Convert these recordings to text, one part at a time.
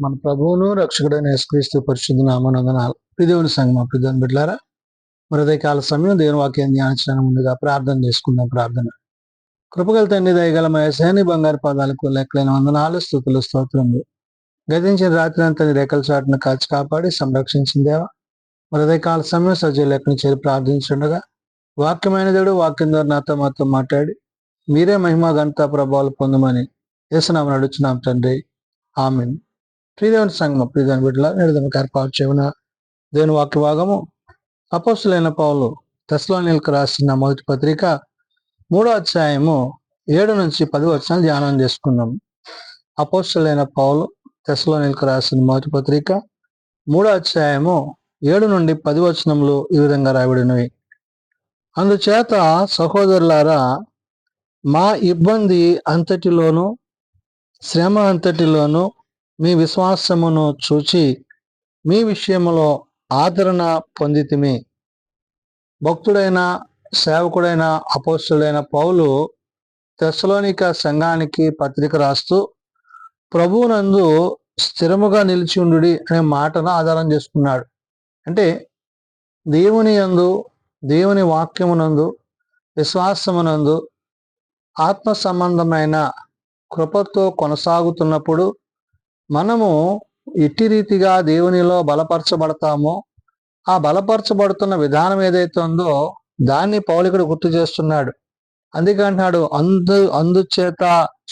మన ప్రభువును రక్షకుడైన యేసుక్రీస్తు పరిశుద్ధ నామనందనాలు. దేవుని సంగమా ప్రధాన బిడ్డలారా, మరి కాల సమయం దేవుని వాక్యం ధ్యానించడానికి ముందుగా ప్రార్థన చేసుకుందాం. ప్రార్థన. కృపగల తండ్రి, దయగల మా యేసయ్య బంగారు పాదాలకు లెక్కలైన వందనాలు, స్తుతులు, స్తోత్రములు. గతించిన రాత్రి అంతా నీ రెక్కల చాటును కాచి కాపాడి సంరక్షించిన దేవా, మరి కాల సమయం సజీవ లెక్కను చేరి ప్రార్థించుండగా వాక్యమైన దేవుడు వాక్యం ద్వారా నాతో మాతో మాట్లాడి మీరే మహిమ ఘనత ప్రభావాలు పొందమని యేసునామమున అడుగుచున్నాం తండ్రి. ఆమేన్. ప్రియదేవుని సంఘం, ప్రియదేవుని బిడ్డల నేడు ఏర్పాటు చేయన దేవుని వాక్య భాగము అపోస్తులైన పౌలు తెస్సలోనికీయులకు రాసిన మొదటి పత్రిక 3వ అధ్యాయము 7 నుంచి 10 వచనాలు ధ్యానం చేసుకుందాం. అపోస్తులైన పౌలు తెస్సలోనికీయులకు రాసిన మొదటి పత్రిక 3వ అధ్యాయము 7 నుండి 10 వచనములు ఈ విధంగా రాయబడినవి. అందుచేత సహోదరులారా, మా ఇబ్బంది అంతటిలోను శ్రమ అంతటిలోను మీ విశ్వాసమును చూచి మీ విషయములో ఆదరణ పొందితిమి. భక్తుడైన సేవకుడైన అపోస్తుడైన పౌలు తెస్సలోనిక సంఘానికి పత్రిక రాస్తూ ప్రభువునందు స్థిరముగా నిలిచి ఉండుడి అనే మాటను ఆధారం చేసుకున్నాడు. అంటే దేవుని యందు, దేవుని వాక్యమునందు, విశ్వాసమునందు ఆత్మ సంబంధమైన కృపతో కొనసాగుతున్నప్పుడు మనము ఎట్టి రీతిగా దేవునిలో బలపరచబడతామో ఆ బలపరచబడుతున్న విధానం ఏదైతే ఉందో దాన్ని పౌలు ఇక్కడ గుర్తు చేస్తున్నాడు. అందుకంటున్నాడు, అందుచేత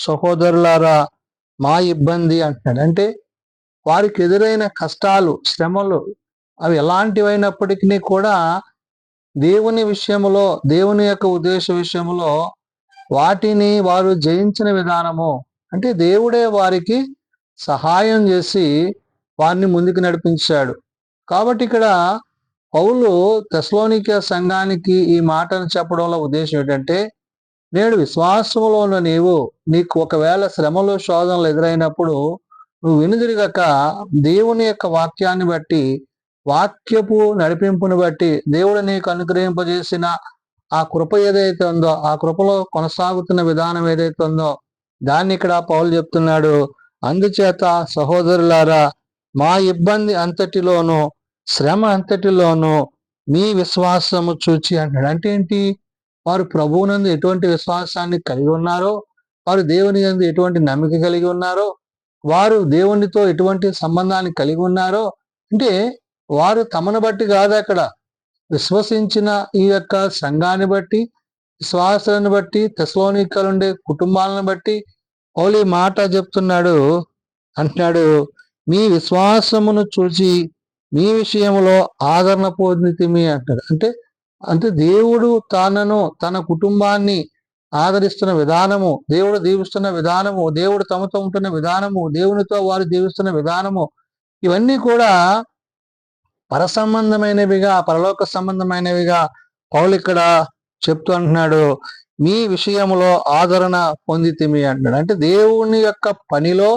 సహోదరులారా మా ఇబ్బంది అంటున్నాడు. అంటే వారికి ఎదురైన కష్టాలు, శ్రమలు అవి ఎలాంటివైనప్పటికీ కూడా దేవుని విషయంలో, దేవుని యొక్క ఉద్దేశ విషయంలో వాటిని వారు జయించిన విధానము, అంటే దేవుడే వారికి సహాయం చేసి వారిని ముందుకు నడిపించాడు. కాబట్టి ఇక్కడ పౌలు తెస్సలోనిక సంఘానికి ఈ మాటను చెప్పడంలో ఉద్దేశం ఏంటంటే, నేడు విశ్వాసంలో ఉన్న నీకు ఒకవేళ శ్రమలు, శోధనలు ఎదురైనప్పుడు నువ్వు వెనుదిరగక దేవుని యొక్క వాక్యాన్ని బట్టి, వాక్యపు నడిపింపుని బట్టి, దేవుడు నీకు అనుగ్రహింపజేసిన ఆ కృప ఏదైతే ఉందో, ఆ కృపలో కొనసాగుతున్న విధానం ఏదైతే ఉందో దాన్ని ఇక్కడ పౌలు చెప్తున్నాడు. అందుచేత సహోదరులారా మా ఇబ్బంది అంతటిలోనూ శ్రమ అంతటిలోనూ మీ విశ్వాసము చూచి అంటాడు. అంటే ఏంటి? వారు ప్రభువునందు ఎటువంటి విశ్వాసాన్ని కలిగి ఉన్నారో, వారు దేవుని యందు ఎటువంటి నమ్మిక కలిగి ఉన్నారో, వారు దేవునితో ఎటువంటి సంబంధాన్ని కలిగి ఉన్నారో, అంటే వారు తమను బట్టి కాదు, అక్కడ విశ్వసించిన ఈ యొక్క సంఘాన్ని బట్టి, విశ్వాసాలను బట్టి, తెస్సలోనికలో ఉండే కుటుంబాలను బట్టి పౌలు ఈ మాట చెప్తున్నాడు. అంటున్నాడు, మీ విశ్వాసమును చూసి మీ విషయంలో ఆదరణ పొందితిమి అంటాడు. అంటే దేవుడు తన కుటుంబాన్ని ఆదరిస్తున్న విధానము, దేవుడు దీవిస్తున్న విధానము, దేవుడు తమతో ఉంటున్న విధానము, దేవునితో వారు జీవిస్తున్న విధానము, ఇవన్నీ కూడా పరసంబంధమైనవిగా, పరలోక సంబంధమైనవిగా పౌలు ఇక్కడ చెప్తూ అంటున్నాడు, మీ విషయంలో ఆదరణ పొందితిమి అంటున్నాడు. అంటే దేవుని యొక్క పనిలో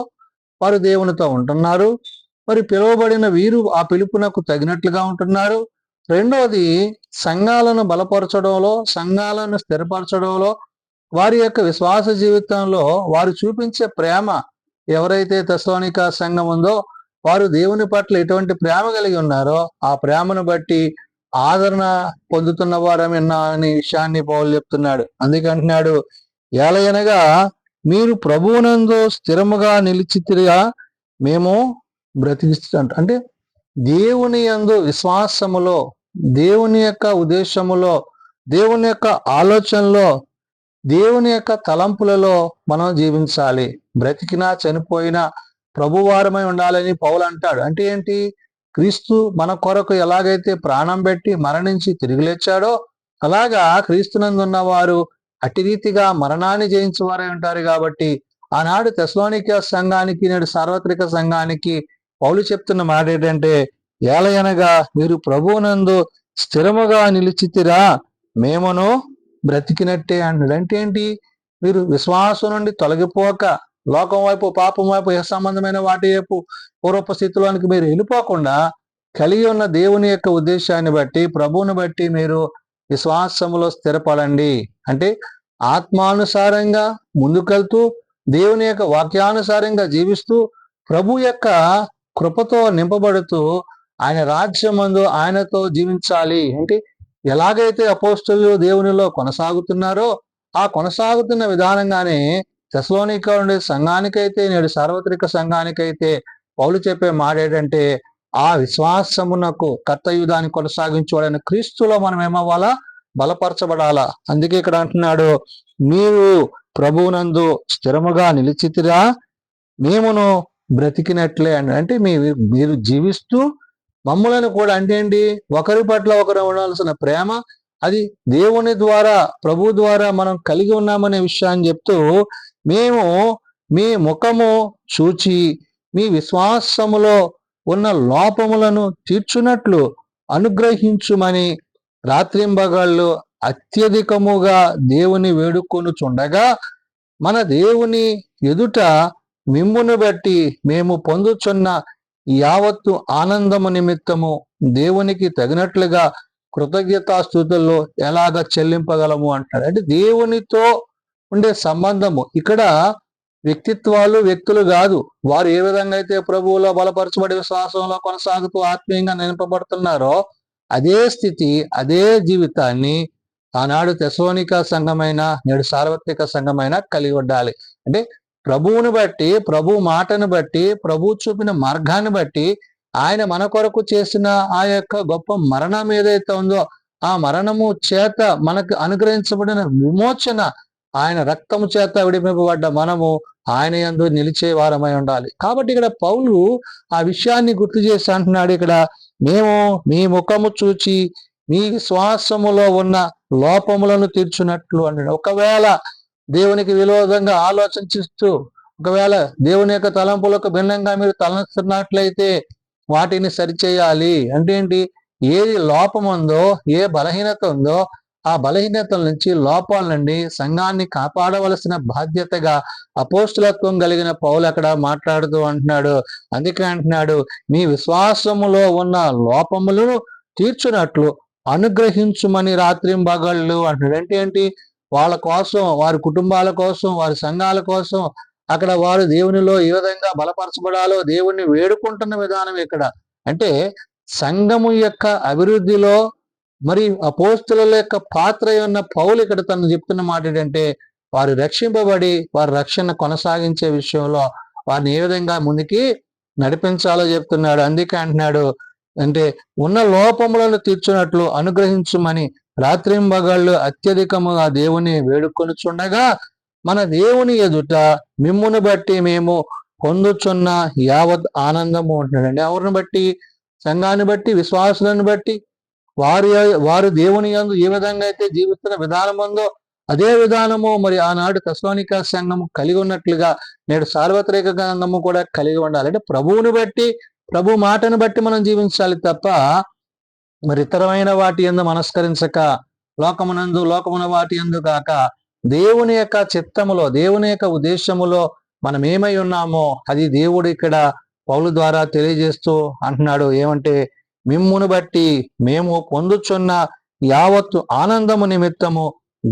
వారు దేవునితో ఉంటున్నారు, మరి పిలువబడిన వీరు ఆ పిలుపునకు తగినట్లుగా ఉంటున్నారు. రెండవది, సంఘాలను బలపరచడంలో, సంఘాలను స్థిరపరచడంలో, వారి యొక్క విశ్వాస జీవితంలో వారు చూపించే ప్రేమ, ఎవరైతే తెస్సలోనిక సంఘం ఉందో వారు దేవుని పట్ల ఎటువంటి ప్రేమ కలిగి ఉన్నారో ఆ ప్రేమను బట్టి ఆదరణ పొందుతున్న వారమేనా అనే విషయాన్ని పౌలు చెప్తున్నాడు. అందుకంటున్నాడు, ఏలయనగా మీరు ప్రభువునందు స్థిరముగా నిలిచితిరిగా మేము బ్రతికిస్తుంట. అంటే దేవుని యందు విశ్వాసములో, దేవుని యొక్క ఉద్దేశములో, దేవుని యొక్క ఆలోచనలో, దేవుని యొక్క తలంపులలో మనం జీవించాలి. బ్రతికినా చనిపోయినా ప్రభువారమై ఉండాలని పౌలు అంటాడు. అంటే ఏంటి? క్రీస్తు మన కొరకు ఎలాగైతే ప్రాణం పెట్టి మరణించి తిరిగి లేచాడో అలాగా క్రీస్తునందు ఉన్నవారు అట్టి రీతిగా మరణాన్ని జయించేవారై ఉంటారు. కాబట్టి ఆనాడు తెస్సలోనిక సంఘానికి, నేడు సార్వత్రిక సంఘానికి పౌలు చెప్తున్న మాట ఏంటంటే, ఏలయనగా మీరు ప్రభువునందు స్థిరముగా నిలిచితిరా మేమును బ్రతికినట్టే అన్నాడు. అంటే ఏంటి? మీరు విశ్వాసం నుండి తొలగిపోక, లోకం వైపు, పాపం వైపు, ఏ సంబంధమైన వాటి వైపు పూర్వపు స్థితిలోనికి మీరు వెళ్ళిపోకుండా కలిగి ఉన్న దేవుని యొక్క ఉద్దేశాన్ని బట్టి, ప్రభువుని బట్టి మీరు విశ్వాసములో స్థిరపడండి. అంటే ఆత్మానుసారంగా ముందుకెళ్తూ, దేవుని యొక్క వాక్యానుసారంగా జీవిస్తూ, ప్రభు యొక్క కృపతో నింపబడుతూ ఆయన రాజ్యమందు ఆయనతో జీవించాలి అంటే ఎలాగైతే అపోస్తలులు దేవునిలో కొనసాగుతున్నారో ఆ కొనసాగుతున్న విధానంగానే తెస్సలోనిక ఉండే సంఘానికైతే నేడు సార్వత్రిక సంఘానికైతే పౌలు చెప్పే మాట ఏంటంటే ఆ విశ్వాసమునకు కర్తయుధాన్ని కొనసాగించువాడైన క్రీస్తులో మనం ఏమవ్వాలా, బలపరచబడాలా. అందుకే ఇక్కడ అంటున్నాడు, మీరు ప్రభువునందు స్థిరముగా నిలిచితిరా మేమును బ్రతికినట్లే అని. అంటే మీరు జీవిస్తూ మమ్ములను కూడా అంటే ఏంటి, ఒకరి పట్ల ఒకరు ఉండాల్సిన ప్రేమ అది దేవుని ద్వారా ప్రభు ద్వారా మనం కలిగి ఉన్నామనే విషయాన్ని చెప్తూ, మేము మీ ముఖము చూచి మీ విశ్వాసములో ఉన్న లోపములను తీర్చునట్లు అనుగ్రహించుమని రాత్రింబగళ్ళు అత్యధికముగా దేవుని వేడుకొనుచుండగా మన దేవుని ఎదుట మిమ్మును బట్టి మేము పొందుచున్న యావత్తు ఆనందము నిమిత్తము దేవునికి తగినట్లుగా కృతజ్ఞతాస్తుతుల్లో ఎలాగ చెల్లింపగలము అంటాడు. అంటే దేవునితో ఉండే సంబంధము ఇక్కడ వ్యక్తిత్వాలు వ్యక్తులు కాదు. వారు ఏ విధంగా అయితే ప్రభువులో బలపరచబడి విశ్వాసంలో కొనసాగుతూ ఆత్మీయంగా నింపబడుతున్నారో అదే స్థితి అదే జీవితాన్ని ఆనాడు తెస్సలోనిక సంఘమైన నేడు సార్వత్రిక సంఘమైన కలిగి ఉండాలి. అంటే ప్రభువుని బట్టి, ప్రభు మాటను బట్టి, ప్రభు చూపిన మార్గాన్ని బట్టి, ఆయన మన కొరకు చేసిన ఆ యొక్క గొప్ప మరణం ఏదైతే ఉందో ఆ మరణము చేత మనకు అనుగ్రహించబడిన విమోచన, ఆయన రక్తము చేత విడిపింపబడ్డ మనము ఆయన యందు నిలిచే వారమై ఉండాలి. కాబట్టి ఇక్కడ పౌలు ఆ విషయాన్ని గుర్తు చేసి అంటున్నాడు, ఇక్కడ మేము మీ ముఖము చూచి మీ విశ్వాసములో ఉన్న లోపములను తీర్చున్నట్లు అన్నాడు. ఒకవేళ దేవునికి విరోధంగా ఆలోచించిస్తూ ఒకవేళ దేవుని యొక్క తలంపులకు భిన్నంగా మీరు తలస్తున్నట్లయితే వాటిని సరిచేయాలి. అంటే ఏంటి, ఏది లోపం ఉందో, ఏ బలహీనత ఉందో ఆ బలహీనతల నుంచి, లోపాల నుండి సంఘాన్ని కాపాడవలసిన బాధ్యతగా అపోస్తులత్వం కలిగిన పౌలు అక్కడ మాట్లాడుతూ అంటున్నాడు. అందుకే అంటున్నాడు, మీ విశ్వాసములో ఉన్న లోపములను తీర్చునట్లు అనుగ్రహించుమని రాత్రింబగళ్ళు అంటున్నాడు. అంటే ఏంటి, వాళ్ళ కోసం, వారి కుటుంబాల కోసం, వారి సంఘాల కోసం అక్కడ వారు దేవునిలో ఏ విధంగా బలపరచబడాలో దేవుణ్ణి వేడుకుంటున్న విధానం ఇక్కడ. అంటే సంఘము యొక్క అభివృద్ధిలో మరి అపోస్తుల యొక్క పాత్ర ఉన్న పౌలు ఇక్కడ తను చెప్తున్న మాట ఏంటంటే, వారు రక్షింపబడి వారి రక్షణ కొనసాగించే విషయంలో వారిని ఏ విధంగా ముందుకి నడిపించాలో చెప్తున్నాడు. అందుకే అంటున్నాడు, అంటే ఉన్న లోపములను తీర్చున్నట్లు అనుగ్రహించుమని రాత్రింబగళ్ళు అత్యధికముగా దేవుని వేడుకొనుచుండగా మన దేవుని ఎదుట మిమ్మును బట్టి మేము పొందుచున్న యావత్ ఆనందము ఉంటున్నాడండి. ఎవరిని బట్టి, సంఘాన్ని బట్టి, విశ్వాసులను బట్టి, వారు దేవుని యందు ఏ విధంగా అయితే జీవిస్తున్న విధానం ఉందో అదే విధానము మరి ఆనాడు తెస్సలోనిక సంఘము కలిగి ఉన్నట్లుగా నేడు సార్వత్రిక సంఘము కూడా కలిగి ఉండాలి. అంటే ప్రభువుని బట్టి, ప్రభు మాటను బట్టి మనం జీవించాలి తప్ప మరి ఇతరమైన వాటి యందు మనస్కరించక, లోకమున వాటి యందు కాక దేవుని యొక్క చిత్తములో, దేవుని యొక్క ఉద్దేశములో మనం ఏమై ఉన్నామో అది దేవుడు ఇక్కడ పౌలు ద్వారా తెలియజేస్తూ అంటున్నాడు. ఏమంటే, మిమ్మును బట్టి మేము పొందుచున్న యావత్తు ఆనందము నిమిత్తము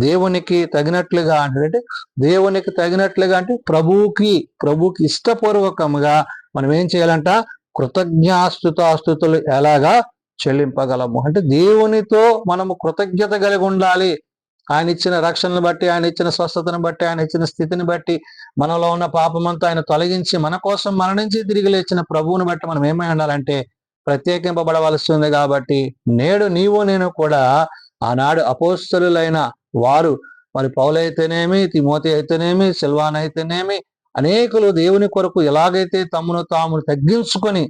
దేవునికి తగినట్లుగా అంటే దేవునికి తగినట్లుగా అంటే ప్రభువుకి ఇష్టపూర్వకముగా మనం ఏం చేయాలంట, కృతజ్ఞాస్తుతులు ఎలాగా చెల్లింపగలము. అంటే దేవునితో మనము కృతజ్ఞత కలిగి ఉండాలి. ఆయన ఇచ్చిన రక్షణను బట్టి, ఆయన ఇచ్చిన స్వస్థతను బట్టి, ఆయన ఇచ్చిన స్థితిని బట్టి, మనలో ఉన్న పాపమంతా ఆయన తొలగించి మన కోసం మరణించి తిరిగి లేచిన ప్రభువుని బట్టి మనం ఏమై ఉండాలంటే ప్రత్యేకింపబడవలసి ఉంది. కాబట్టి నేడు నీవు నేను కూడా ఆనాడు అపోస్తలులైన వారు, మరి పౌలైతేనేమి, తిమోతి అయితేనేమి, సిల్వాన్ అయితేనేమి, అనేకులు దేవుని కొరకు ఎలాగైతే తమను తాము తగ్గించుకొని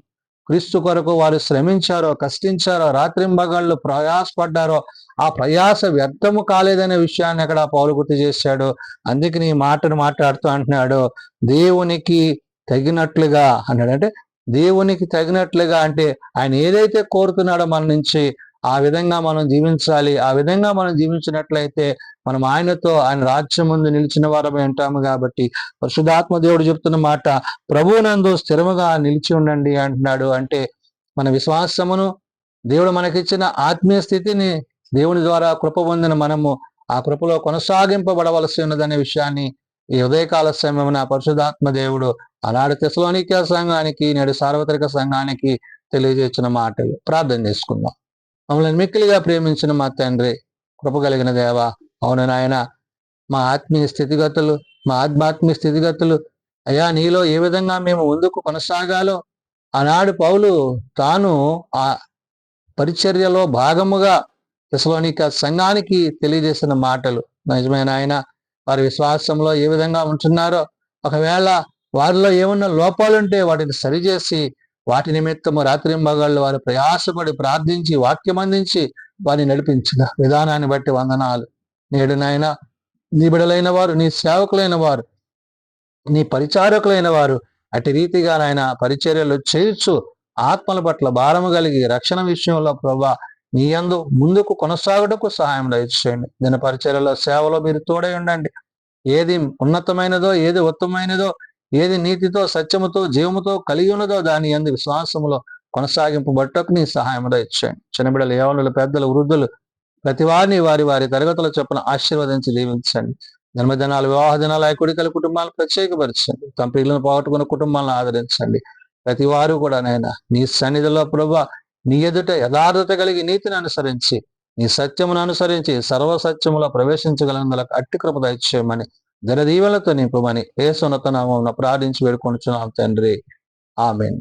క్రీస్తు కొరకు వారు శ్రమించారో, కష్టించారో, రాత్రింబగళ్ళు ప్రయాసపడ్డారో ఆ ప్రయాస వ్యర్థము కాలేదనే విషయాన్ని అక్కడ పౌలు గుర్తు చేశాడు. అందుకని ఈ మాటను మాట్లాడుతూ అంటున్నాడు, దేవునికి తగినట్లుగా అన్నాడు. అంటే దేవునికి తగినట్లుగా అంటే ఆయన ఏదైతే కోరుతున్నాడో మన నుంచి ఆ విధంగా మనం జీవించాలి. ఆ విధంగా మనం జీవించినట్లయితే మనం ఆయనతో, ఆయన రాజ్యం ముందు నిలిచిన వారమే ఉంటాము. కాబట్టి పరిశుద్ధాత్మ దేవుడు చెప్తున్న మాట, ప్రభువునందు స్థిరముగా నిలిచి ఉండండి అంటున్నాడు. అంటే మన విశ్వాసమును, దేవుడు మనకిచ్చిన ఆత్మీయ స్థితిని, దేవుని ద్వారా కృప పొందిన మనము ఆ కృపలో కొనసాగింపబడవలసి ఉన్నదనే విషయాన్ని ఈ ఉదయకాల సమయమున పరిశుద్ధాత్మ దేవుడు ఆనాడు తెస్సలోనికే సంఘానికి, నేడు సార్వత్రిక సంఘానికి తెలియజేసిన మాటలు. ప్రార్థన చేసుకుందాం. మమ్మల్ని మిక్కిలిగా ప్రేమించిన మా తండ్రి, కృప కలిగిన దేవ, అవును నాయన, మా ఆత్మీయ స్థితిగతులు, మా ఆధ్యాత్మిక స్థితిగతులు అయ్యా, నీలో ఏ విధంగా మేము ముందుకు కొనసాగాలో ఆనాడు పౌలు తాను ఆ పరిచర్యలో భాగముగా తెస్సలోనిక సంఘానికి తెలియజేసిన మాటలు నిజమైన ఆయన. వారి విశ్వాసంలో ఏ విధంగా ఉంటున్నారో, ఒకవేళ వారిలో ఏమన్నా లోపాలుంటే వాటిని సరిచేసి వాటి నిమిత్తము రాత్రింబగళ్ళు వారు ప్రయాసపడి ప్రార్థించి వాక్యం అందించి వారిని నడిపించిన విధానాన్ని బట్టి వందనాలు. నేడు నాయన, నీ బిడలైన వారు, నీ సేవకులైన వారు, నీ పరిచారకులైన వారు అటు రీతిగా నాయన పరిచర్యలు చేయొచ్చు ఆత్మల పట్ల భారము కలిగి రక్షణ విషయంలో ప్రభా నీ యందు ముందుకు కొనసాగుటకు సహాయం దయచేయండి. దిన పరిచర్యలో సేవలో మీరు తోడై ఉండండి. ఏది ఉన్నతమైనదో, ఏది ఉత్తమమైనదో, ఏది నీతితో సత్యముతో జీవముతో కలిగి ఉన్నదో దాని యందు విశ్వాసములో కొనసాగింపబట్టకు నీ సహాయం దయచేయండి. చిన్నబిడ్డలు, యవనులు, పెద్దలు, వృద్ధులు ప్రతి వారిని వారి వారి తరగతుల చొప్పున ఆశీర్వదించి దీవించండి. జన్మదినాలు, వివాహ దినాలు, కుడికల కుటుంబాలను ప్రత్యేకపరచండి. తమ పిల్లలను పోగొట్టుకున్న కుటుంబాలను ఆదరించండి. ప్రతి వారు కూడా నాయన నీ సన్నిధిలో ప్రభా నీ ఎదుట యథార్థత కలిగి నీతిని అనుసరించి, నీ సత్యమును అనుసరించి సర్వసత్యములో ప్రవేశించగలందులకు అట్టి కృప దయచేయమని ధనదీవెనలతో నింపమని యేసున్నత నామమున ప్రార్థించి వేడుకొనుచున్నాం తండ్రి. ఆమేన్.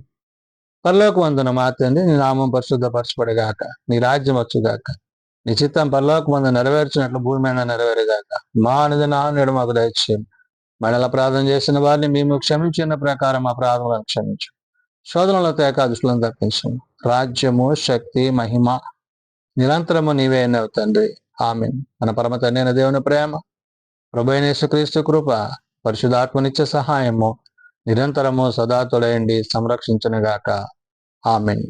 పరలోకమందున మా తండ్రి, నీ నామం పరిశుద్ధపరచబడగాక, నీ రాజ్యం వచ్చుగాక, నీ చిత్తం పరలోకమందు నెరవేర్చినట్లు భూమి మీద నెరవేరుగాక. మా అనుదినాహారము నేడు మాకు దయచేయండి. మనల ప్రార్థన చేసిన వారిని మేము క్షమించిన ప్రకారం మా ప్రార్థనలను క్షమించు. శోధనలో తేక దుష్టులను తప్పించండి. రాజ్యము, శక్తి, మహిమ నిరంతరము నీవే అయినవి తండ్రి. ఆమేన్. మన పరమ తండ్రి అయిన దేవుని ప్రేమ, ప్రభువైన యేసుక్రీస్తు కృప, పరిశుద్ధాత్మనిత్య సహాయము నిరంతరము సదా తోడయండి సంరక్షించునుగాక. ఆమేన్.